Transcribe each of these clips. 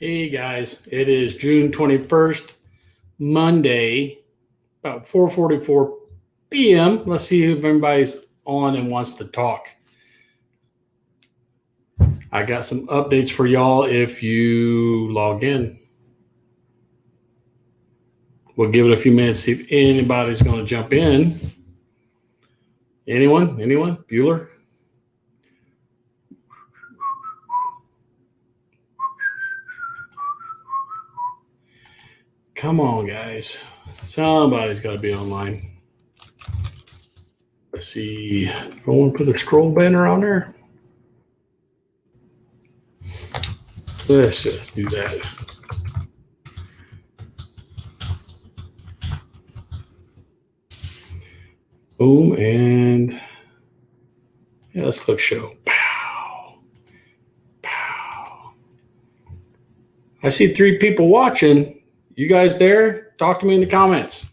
Hey guys, it is June 21st, Monday, about 4:44 p.m. Let's see if everybody's on and wants to talk. I got some updates for y'all if you log in. We'll give it a few minutes to see if anybody's going to jump in. Anyone? Bueller? Come on, guys. Somebody's got to be online. Let's see. Do I want to put a scroll banner on there? Let's just do that. Boom, and yeah, let's click show. Pow. Pow. I see 3 people watching. You guys there? Talk to me in the comments.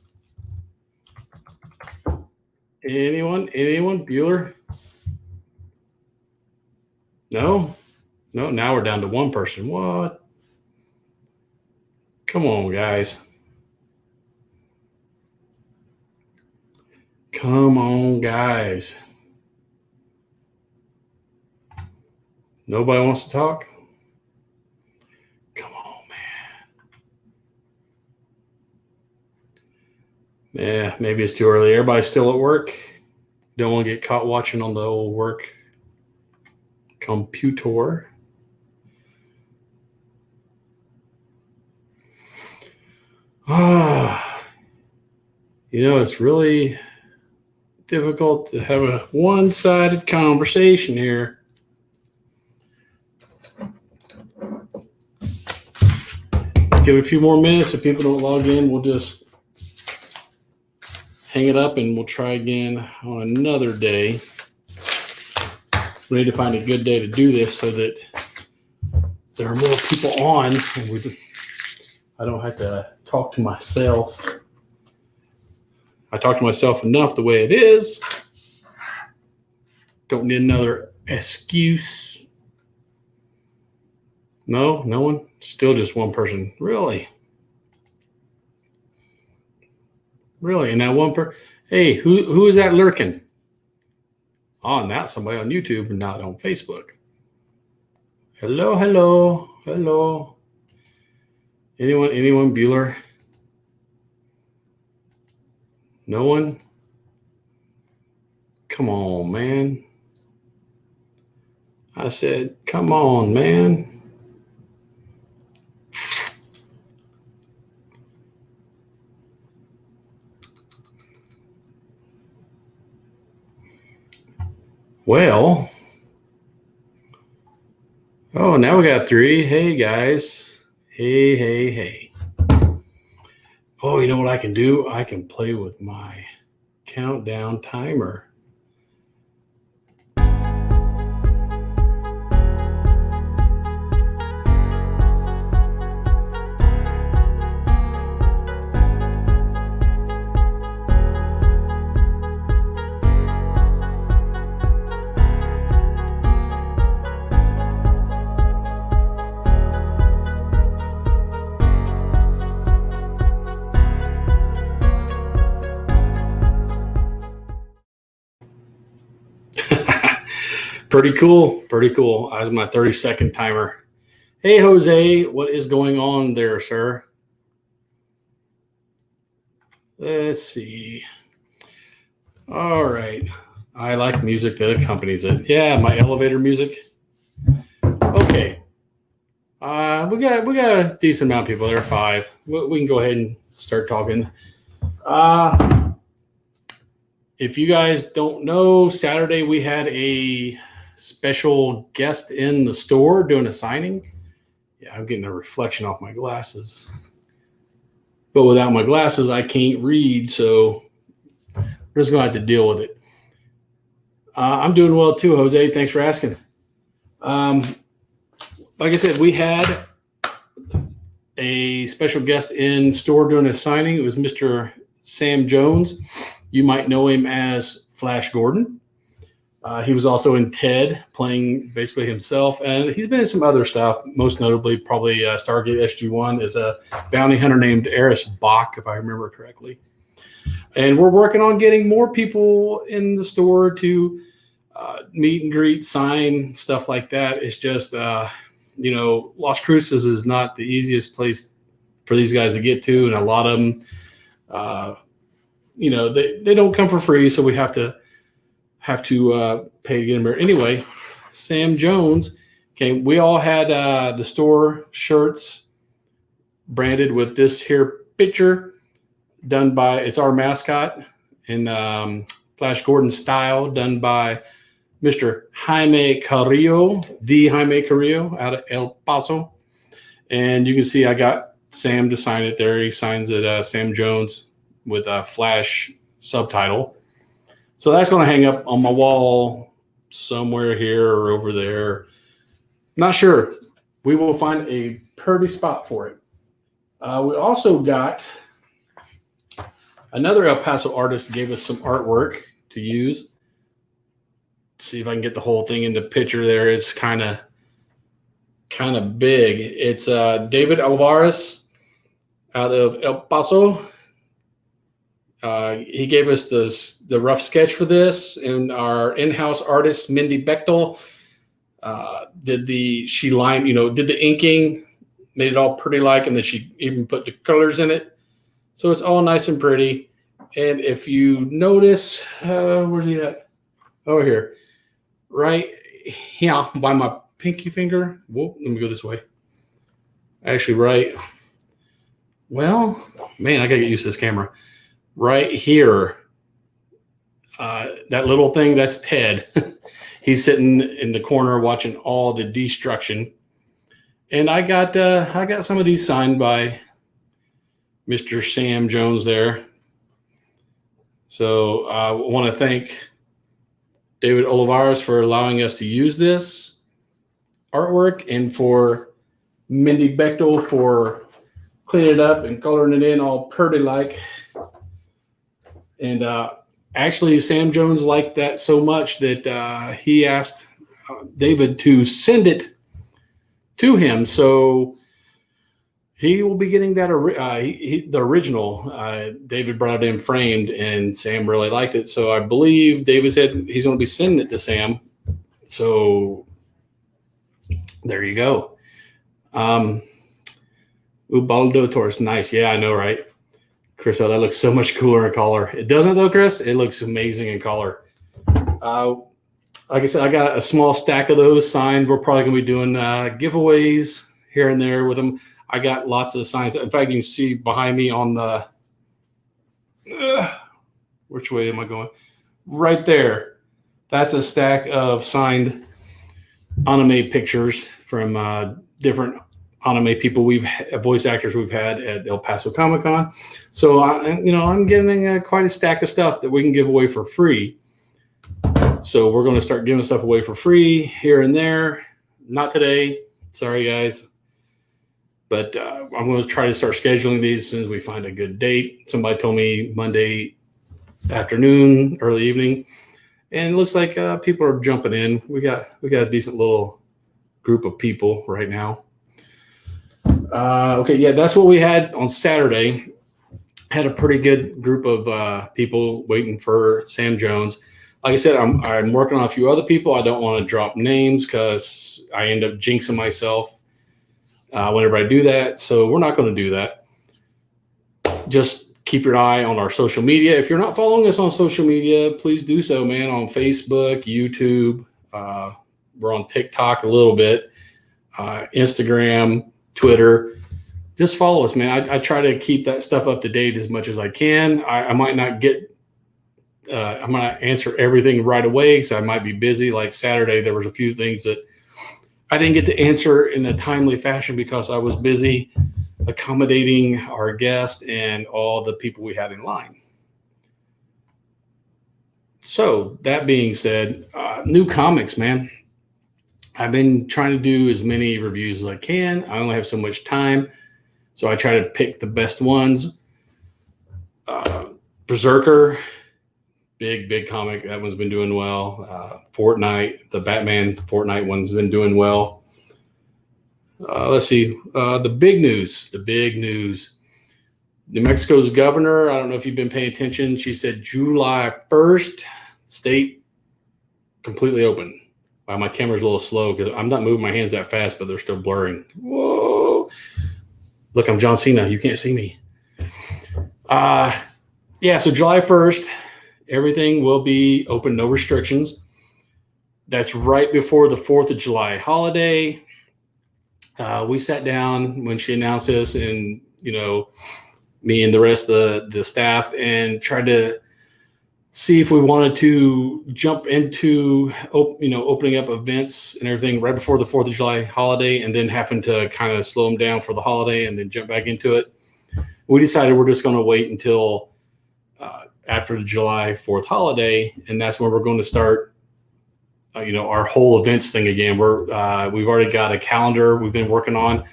Anyone? Bueller? No, now we're down to 1 person. What? Come on, guys. Come on, guys. Nobody wants to talk? Come on, man. Yeah, maybe it's too early. Everybody's still at work. Don't want to get caught watching on the old work computer. It's really difficult to have a one-sided conversation here. Give it a few more minutes. If people don't log in, we'll just hang it up and we'll try again on another day. We need to find a good day to do this so that there are more people on and I don't have to talk to myself. I talk to myself enough the way it is. Don't need another excuse. No one? Still just 1 person. Really? And that 1 person? Hey, who is that lurking? Oh, now somebody on YouTube and not on Facebook. Hello. Anyone, Bueller? No one? Come on, man. I said, come on, man. Well, now we got 3. Hey, guys. Hey. Oh, you know what I can do? I can play with my countdown timer. Pretty cool. As my 30-second timer. Hey, Jose, what is going on there, sir? Let's see. All right. I like music that accompanies it. Yeah, my elevator music. Okay. We got a decent amount of people. There are 5. We can go ahead and start talking. If you guys don't know, Saturday we had a special guest in the store doing a signing. Yeah, I'm getting a reflection off my glasses. But without my glasses, I can't read, so we're just going to have to deal with it. I'm doing well too, Jose. Thanks for asking. Like I said, we had a special guest in store doing a signing. It was Mr. Sam Jones. You might know him as Flash Gordon. He was also in Ted, playing basically himself, and he's been in some other stuff. Most notably, probably Stargate SG-1 is a bounty hunter named Eris Bach, if I remember correctly. And we're working on getting more people in the store to meet and greet, sign, stuff like that. It's just, Las Cruces is not the easiest place for these guys to get to, and a lot of them, they don't come for free, so we have to pay to get them there. Anyway, Sam Jones came. We all had the store shirts branded with this here picture done by, it's our mascot in Flash Gordon style, done by Mr. Jaime Carrillo, the Jaime Carrillo out of El Paso. And you can see I got Sam to sign it there. He signs it, Sam Jones, with a Flash subtitle. So that's going to hang up on my wall somewhere here or over there. Not sure. We will find a pretty spot for it. We also got another El Paso artist gave us some artwork to use. Let's see if I can get the whole thing in the picture there. It's kind of big. It's David Alvarez out of El Paso. He gave us the rough sketch for this, and our in-house artist Mindy Bechtel did the inking, made it all pretty like, and then she even put the colors in it, so it's all nice and pretty. And if you notice, where's he at? Over here, right here by my pinky finger. Whoa, let me go this way. Actually, right. Well, man, I gotta get used to this camera. Right here, that little thing, that's Ted. He's sitting in the corner watching all the destruction. And I got some of these signed by Mr. Sam Jones there. So I want to thank David Olivares for allowing us to use this artwork, and for Mindy Bechtel for cleaning it up and coloring it in all pretty like. And actually, Sam Jones liked that so much that he asked David to send it to him. So he will be getting that the original. David brought it in framed, and Sam really liked it. So I believe David said he's going to be sending it to Sam. So there you go. Ubaldo Torres, nice. Yeah, I know, right? Chris, oh, that looks so much cooler in color. It doesn't though, Chris? It looks amazing in color. Like I said, I got a small stack of those signed. We're probably going to be doing giveaways here and there with them. I got lots of signs. In fact, you can see behind me on the which way am I going? Right there. That's a stack of signed anime pictures from different anime people voice actors we've had at El Paso Comic Con. So I'm getting quite a stack of stuff that we can give away for free. So we're going to start giving stuff away for free here and there. Not today, sorry guys, but I'm going to try to start scheduling these as soon as we find a good date. Somebody told me Monday afternoon, early evening, and it looks like people are jumping in. We got a decent little group of people right now. Okay, yeah, that's what we had on Saturday. Had a pretty good group of people waiting for Sam Jones. Like I said, I'm working on a few other people. I don't want to drop names because I end up jinxing myself whenever I do that. So we're not going to do that. Just keep your eye on our social media. If you're not following us on social media, please do so, man. On Facebook, YouTube, we're on TikTok a little bit, Instagram, Twitter. Just follow us, man. I try to keep that stuff up to date as much as I can. I might not get, I'm going to answer everything right away because I might be busy. Like Saturday, there was a few things that I didn't get to answer in a timely fashion because I was busy accommodating our guest and all the people we had in line. So that being said, new comics, man. I've been trying to do as many reviews as I can. I only have so much time, so I try to pick the best ones. Berserker, big comic. That one's been doing well. Fortnite, the Batman Fortnite one's been doing well. Let's see. The big news. New Mexico's governor, I don't know if you've been paying attention. She said July 1st, state completely open. Wow, my camera's a little slow because I'm not moving my hands that fast, but they're still blurring. Whoa. Look, I'm John Cena. You can't see me. Yeah, so July 1st, everything will be open, no restrictions. That's right before the 4th of July holiday. We sat down when she announced this, and, me and the rest of the staff, and tried to see if we wanted to jump into, opening up events and everything right before the 4th of July holiday, and then having to kind of slow them down for the holiday and then jump back into it. We decided we're just going to wait until after the July 4th holiday, and that's when we're going to start, our whole events thing again. We've already got a calendar we've been working on.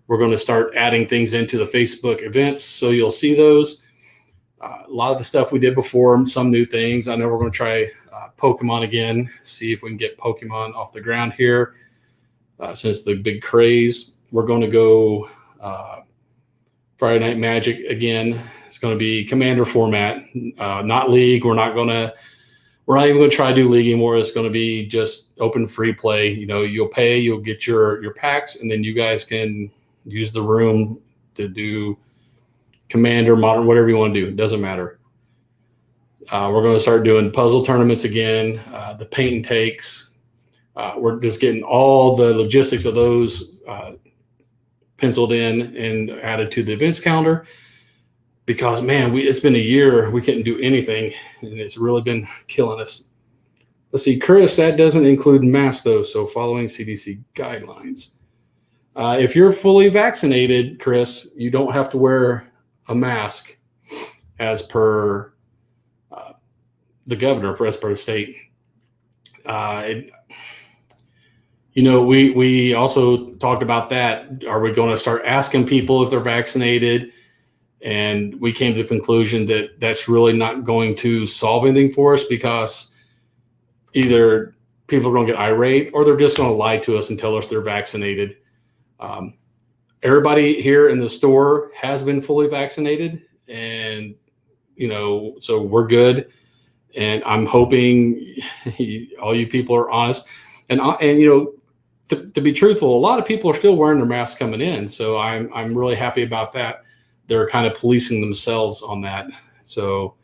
We're going to start adding things into the Facebook events, so you'll see those. A lot of the stuff we did before, some new things. I know we're going to try Pokemon again, see if we can get Pokemon off the ground here. Since the big craze, we're going to go Friday Night Magic again. It's going to be Commander format, not League. We're not even going to try to do League anymore. It's going to be just open free play. You'll pay, you'll get your packs, and then you guys can use the room to do Commander, Modern, whatever you want to do. It doesn't matter. We're going to start doing puzzle tournaments again, the paint and takes. We're just getting all the logistics of those penciled in and added to the events calendar, because, man, it's been a year. We couldn't do anything, and it's really been killing us. Let's see, Chris, that doesn't include masks, though, so following CDC guidelines. If you're fully vaccinated, Chris, you don't have to wear a mask as per the governor, as per the state. We also talked about that. Are we going to start asking people if they're vaccinated? And we came to the conclusion that that's really not going to solve anything for us, because either people are going to get irate, or they're just going to lie to us and tell us they're vaccinated. Everybody here in the store has been fully vaccinated, and, so we're good. And I'm hoping all you people are honest. And to be truthful, a lot of people are still wearing their masks coming in. So I'm really happy about that. They're kind of policing themselves on that. So,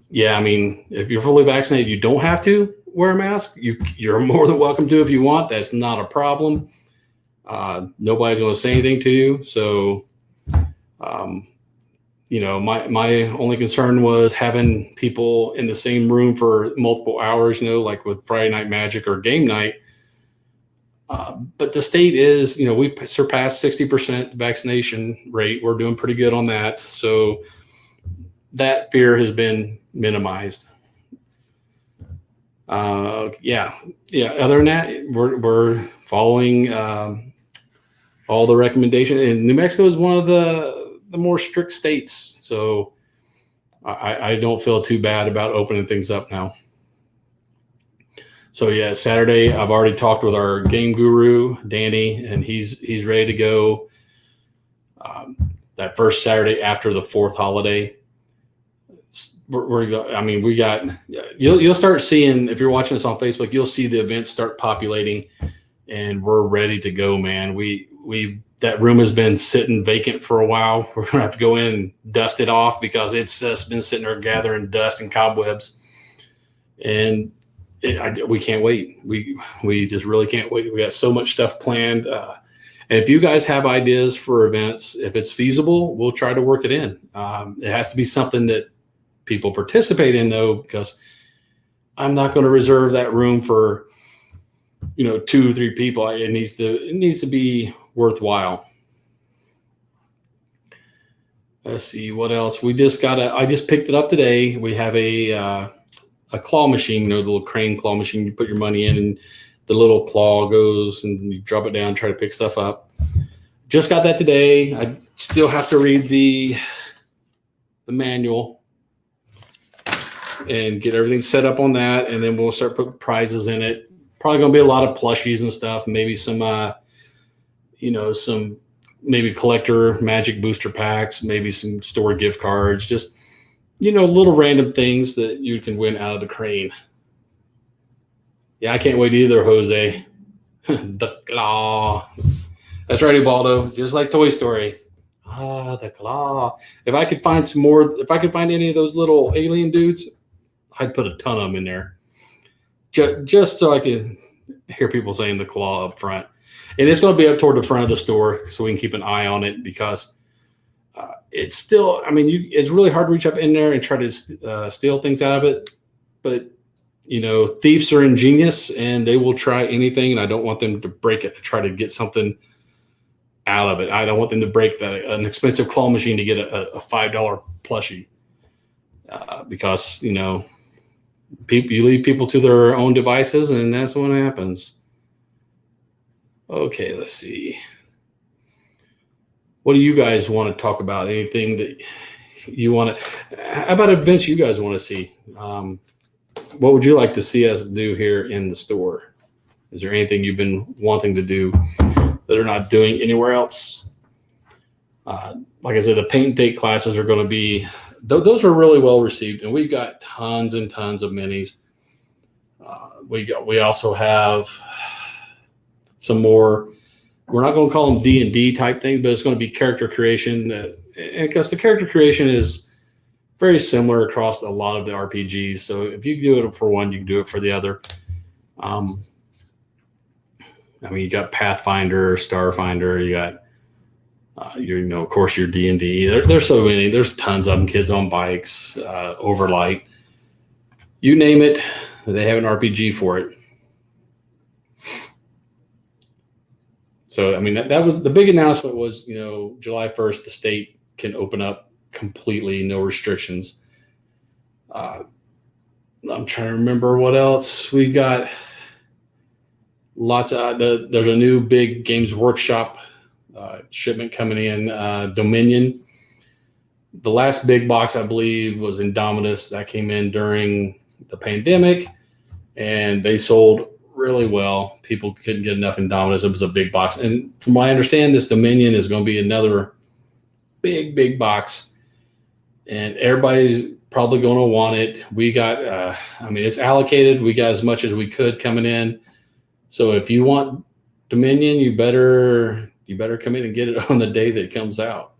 if you're fully vaccinated, you don't have to wear a mask. You're more than welcome to if you want. That's not a problem. Nobody's going to say anything to you. So, my only concern was having people in the same room for multiple hours, like with Friday Night Magic or game night. But the state is, we've surpassed 60% vaccination rate. We're doing pretty good on that. So that fear has been minimized. Other than that, we're following all the recommendations. And New Mexico is one of the more strict states. So I don't feel too bad about opening things up now. So yeah, Saturday, I've already talked with our game guru, Danny, and he's ready to go that first Saturday after the 4th holiday. You'll start seeing, if you're watching this on Facebook, you'll see the events start populating, and we're ready to go, man. That room has been sitting vacant for a while. We're going to have to go in and dust it off, because it's just been sitting there gathering dust and cobwebs. And we can't wait. We just really can't wait. We got so much stuff planned. And if you guys have ideas for events, if it's feasible, we'll try to work it in. It has to be something that people participate in, though, because I'm not going to reserve that room for, 2 or 3 people. It needs to be worthwhile. Let's see what else. I just picked it up today. We have a claw machine, the little crane claw machine. You put your money in, and the little claw goes, and you drop it down, try to pick stuff up. Just got that today. I still have to read the manual. and get everything set up on that. And then we'll start putting prizes in it. Probably going to be a lot of plushies and stuff. Maybe some, some maybe collector magic booster packs, maybe some store gift cards, just, little random things that you can win out of the crane. Yeah, I can't wait either, Jose. The claw. That's right, Ubaldo. Just like Toy Story. The claw. If I could find any of those little alien dudes, I'd put a ton of them in there. Just so I could hear people saying the claw up front. And it's going to be up toward the front of the store so we can keep an eye on it, because it's still, it's really hard to reach up in there and try to steal things out of it. But, thieves are ingenious and they will try anything. And I don't want them to break it to try to get something out of it. I don't want them to break an expensive claw machine to get a $5 plushie, because you leave people to their own devices, and that's what happens. Okay, let's see. What do you guys want to talk about? Anything that you want to? How about events you guys want to see? What would you like to see us do here in the store? Is there anything you've been wanting to do that are not doing anywhere else? Like I said, the paint date classes are going to be, those are really well received, and we've got tons and tons of minis. We also have some more, we're not going to call them D&D type things, but it's going to be character creation, because the character creation is very similar across a lot of the RPGs. So if you do it for one, you can do it for the other. You got Pathfinder, Starfinder, you got, of course, your D&D. There's so many. There's tons of them. Kids on Bikes, Overlight. You name it, they have an RPG for it. So, that was the big announcement was, July 1st, the state can open up completely, no restrictions. I'm trying to remember what else we got. Lots of there's a new big Games Workshop shipment coming in, Dominion. The last big box, I believe, was Indominus. That came in during the pandemic, and they sold really well. People couldn't get enough Indominus. It was a big box. And from what I understand, this Dominion is going to be another big box, and everybody's probably going to want it. We got, it's allocated. We got as much as we could coming in. So if you want Dominion, you better come in and get it on the day that it comes out.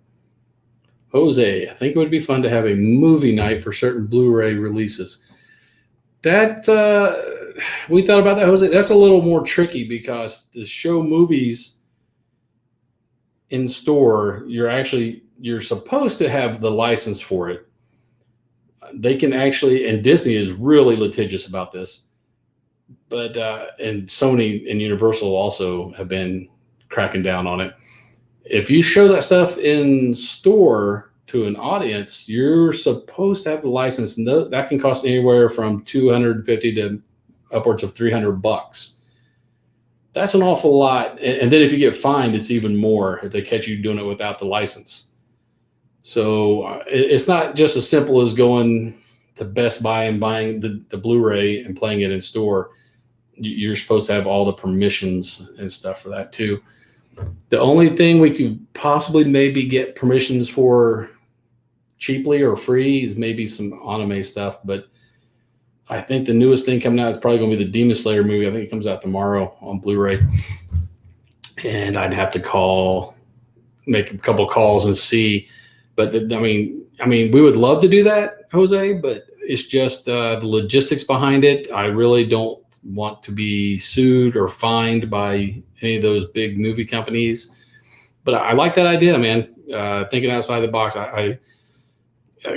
Jose, I think it would be fun to have a movie night for certain Blu-ray releases. That we thought about that, Jose. That's a little more tricky, because to show movies in store, you're supposed to have the license for it. They can actually, and Disney is really litigious about this. But and Sony and Universal also have been cracking down on it. If you show that stuff in store to an audience, you're supposed to have the license, and that can cost anywhere from $250 to upwards of $300. That's an awful lot. And then if you get fined, it's even more if they catch you doing it without the license. So it's not just as simple as going to Best Buy and buying the Blu-ray and playing it in store. You're supposed to have all the permissions and stuff for that too. The only thing we could possibly maybe get permissions for cheaply or free is maybe some anime stuff. But I think the newest thing coming out is probably going to be the Demon Slayer movie. I think it comes out tomorrow on Blu-ray. And I'd have to make a couple calls and see. But we would love to do that, Jose, but it's just the logistics behind it. I really don't want to be sued or fined by any of those big movie companies. But I like that idea, man. Thinking outside the box. I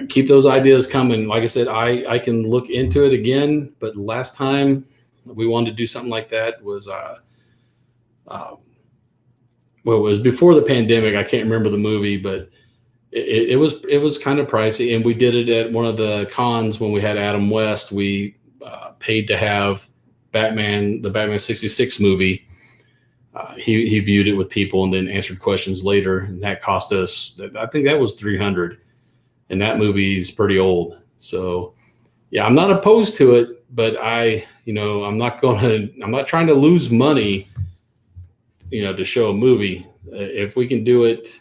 keep those ideas coming. Like I said, I can look into it again. But last time we wanted to do something like that was it was before the pandemic. I can't remember the movie, but it was kind of pricey. And we did it at one of the cons when we had Adam West. We paid to have the Batman 66 movie. He viewed it with people and then answered questions later, and that cost us, I think that was $300, and that movie's pretty old. So yeah, I'm not opposed to it, but I'm not trying to lose money, to show a movie. If we can do it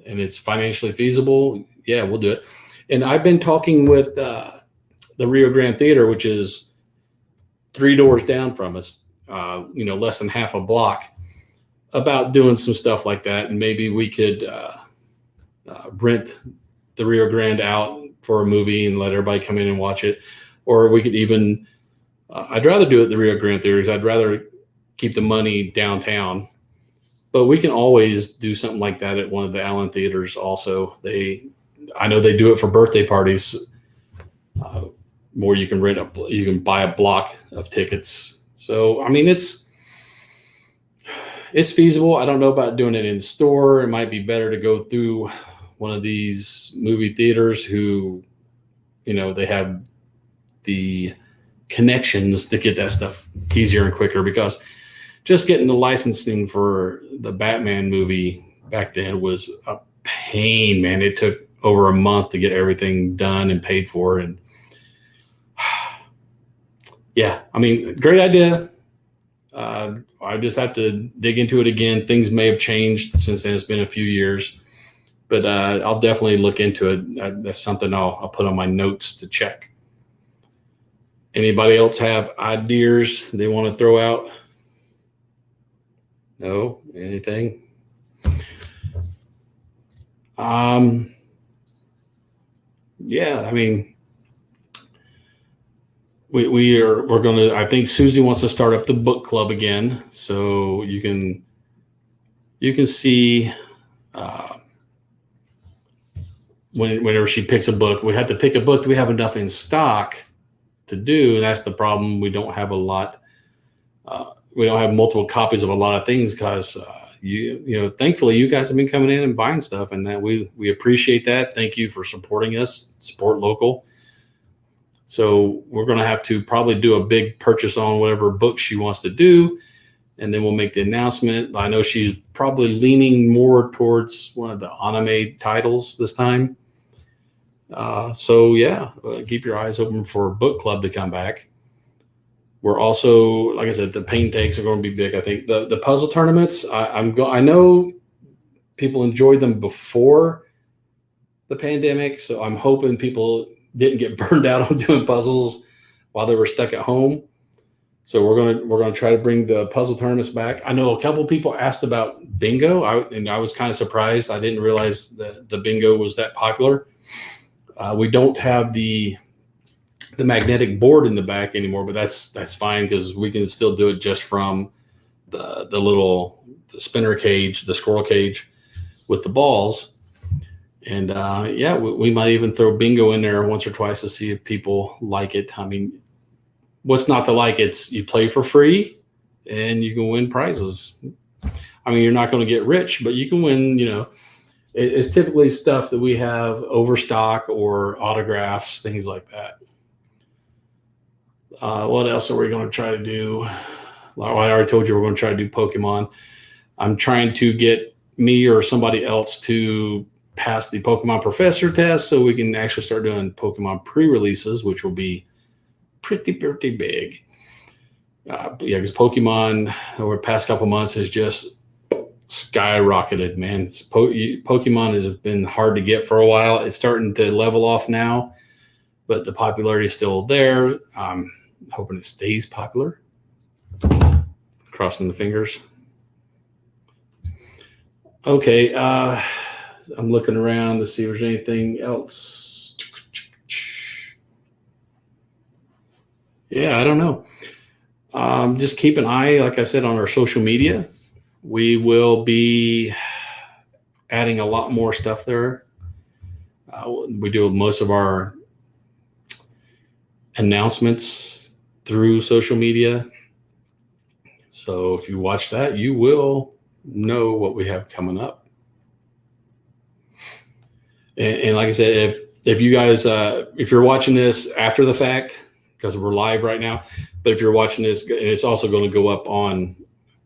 and it's financially feasible, yeah, we'll do it. And I've been talking with the Rio Grande Theater, which is 3 doors down from us, less than half a block, about doing some stuff like that. And maybe we could rent the Rio Grande out for a movie and let everybody come in and watch it. Or we could even, I'd rather do it at the Rio Grande Theater because I'd rather keep the money downtown. But we can always do something like that at one of the Allen theaters also. I know they do it for birthday parties, where you can buy a block of tickets. So, I mean, it's feasible. I don't know about doing it in store. It might be better to go through one of these movie theaters who, they have the connections to get that stuff easier and quicker, because just getting the licensing for the Batman movie back then was a pain, man. It took over a month to get everything done and paid for. And yeah, I mean, great idea. I just have to dig into it again. Things may have changed since then. It's been a few years, but I'll definitely look into it. That's something I'll put on my notes to check. Anybody else have ideas they want to throw out? No? Anything? Yeah, I mean, we're going to, I think Susie wants to start up the book club again. So you can see, whenever she picks a book, we have to pick a book. Do we have enough in stock to do? And that's the problem. We don't have a lot. We don't have multiple copies of a lot of things because, thankfully you guys have been coming in and buying stuff, and that we appreciate that. Thank you for supporting us, support local. So we're going to have to probably do a big purchase on whatever book she wants to do, and then we'll make the announcement. I know she's probably leaning more towards one of the anime titles this time. So yeah, keep your eyes open for book club to come back. We're also, like I said, the paint takes are going to be big. I think the puzzle tournaments, I know people enjoyed them before the pandemic, so I'm hoping people didn't get burned out on doing puzzles while they were stuck at home. So we're gonna try to bring the puzzle tournaments back. I know a couple of people asked about bingo, and I was kind of surprised. I didn't realize that the bingo was that popular. We don't have the magnetic board in the back anymore, but that's fine because we can still do it just from the spinner cage, the squirrel cage with the balls. And we might even throw bingo in there once or twice to see if people like it. I mean, what's not to like? It's you play for free and you can win prizes. I mean, you're not going to get rich, but you can win, it's typically stuff that we have overstock or autographs, things like that. What else are we going to try to do? Well, I already told you we're going to try to do Pokemon. I'm trying to get me or somebody else to pass the Pokemon Professor test so we can actually start doing Pokemon pre-releases, which will be pretty big. Because Pokemon over the past couple months has just skyrocketed, man. Pokemon has been hard to get for a while. It's starting to level off now, but the popularity is still there. I'm hoping it stays popular. Crossing the fingers. Okay, I'm looking around to see if there's anything else. Yeah, I don't know. Just keep an eye, like I said, on our social media. We will be adding a lot more stuff there. We do most of our announcements through social media. So if you watch that, you will know what we have coming up. And like I said, if you guys, if you're watching this after the fact, because we're live right now, but if you're watching this, and it's also going to go up on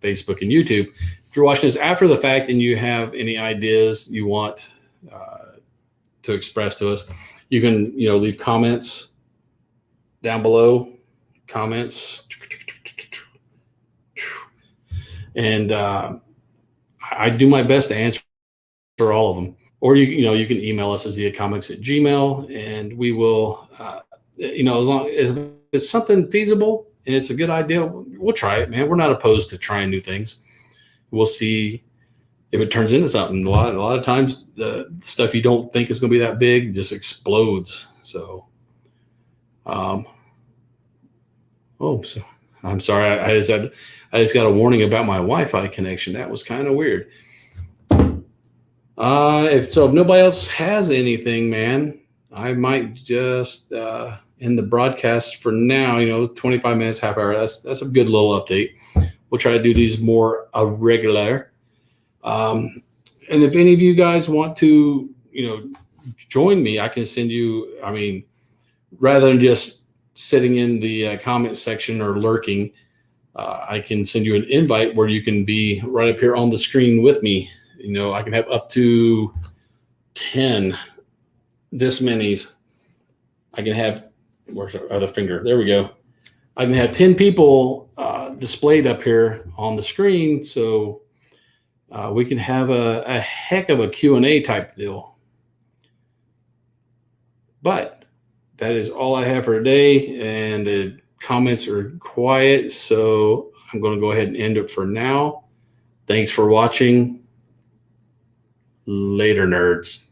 Facebook and YouTube. If you're watching this after the fact and you have any ideas you want to express to us, you can, leave comments down below, comments. And I do my best to answer all of them. Or you can email us at ziacomics@gmail, and we will, as long as it's something feasible and it's a good idea, we'll try it, man. We're not opposed to trying new things. We'll see if it turns into something. A lot of times, the stuff you don't think is going to be that big just explodes. So, so I'm sorry. I just got a warning about my Wi-Fi connection. That was kind of weird. If nobody else has anything, man, I might just end the broadcast for now. 25 minutes, half hour. That's a good little update. We'll try to do these more regular. And if any of you guys want to, join me, I can send you. I mean, rather than just sitting in the comment section or lurking, I can send you an invite where you can be right up here on the screen with me. I can have up to 10 this minis. I can have, where's our other finger? There we go. I can have 10 people displayed up here on the screen. So we can have a heck of a Q&A type deal. But that is all I have for today. And the comments are quiet. So I'm going to go ahead and end it for now. Thanks for watching. Later, nerds.